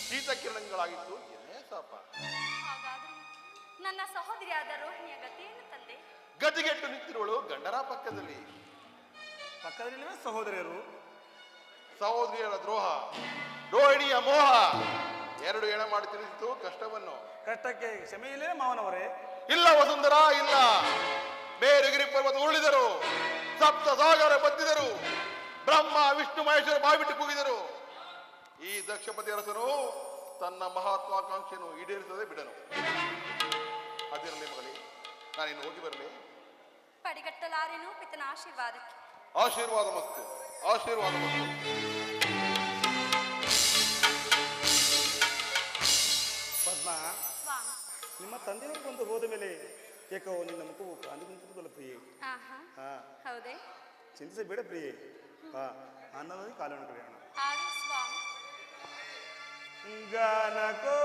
ಶೀತ ಕಿರಣಗಳಾಗಿತ್ತು ಏನೇ ಶಾಪ. ಹಾಗಾದ್ರೆ ನನ್ನ ಸಹೋದರಿಯಾದ ರೋಹಿಣಿಯ ಗತಿಯನ್ನು ತಂದೆ. ಗತಿಗೆಟ್ಟು ನಿಂತಿರುವಳು ಗಂಡರ ಪಕ್ಕದಲ್ಲಿ. ಪಕ್ಕದಲ್ಲಿರುವ ಸಹೋದರಿಯರು. ಸಹೋದರಿಯರ ದ್ರೋಹ, ರೋಹಿಣಿಯ ಮೋಹ ಎರಡು ಎಣ ಮಾಡಿ ತಿಳಿಸಿತು ಕಷ್ಟವನ್ನು. ಕಷ್ಟಕ್ಕೆ ಕ್ಷಮೆ ಇಲ್ಲೇ ಮಾವನವರೇ? ಇಲ್ಲ ವಸುಂಧರ, ಇಲ್ಲ. ಬೇರುಗಿರಿ ಪರ್ವತ ಉರುಳಿದರು, ಸಪ್ತ ಸಾಗರ ಬದ್ದಿದರು, ಬ್ರಹ್ಮ ವಿಷ್ಣು ಮಹೇಶ್ವರ ಬಾಯ್ಬಿಟ್ಟು ಕೂಗಿದರು. ಈ ದಕ್ಷಪತಿ ಅರಸನು ತನ್ನ ಮಹತ್ವಾಕಾಂಕ್ಷೆಯನ್ನು ಈಡೇರಿಸದೆ ಬಿಡನು. ಅದಿರಲಿ ಮಗಳಿ, ನಾನಿನ್ನು ಹೋಗಿ ಬರಲಿ. ಪಡಿಗಟ್ಟಲಾರೇನು ಪಿತನ ಆಶೀರ್ವಾದಕ್ಕೆ. ಆಶೀರ್ವಾದ ಮಸ್ತು, ಆಶೀರ್ವಾದ ಮಸ್ತು. ಪದ್ಮ, ಸ್ವಾಮಿ. ನಿಮ್ಮ ತಂದೆಯವರು ಬಂದು ಹೋದ ಮೇಲೆ ಏಕೋ ನಿನ್ನ ಮುಖವು ಕಾಂತಿ ಕುಂತಿದ್ದಲ್ಲ ಪ್ರಿಯೆ. ಹಾ, ಹೌದೇ? ಚಿಂತಿಸಬೇಡ ಪ್ರಿಯೆ. ಹಾ, ಅನ್ನೋದೇ ಕಾಲವನ್ನು ಕಳೆಯೋಣ. ಹಾಗೆ ಸ್ವಾಮಿ. ಗಾನಕೋ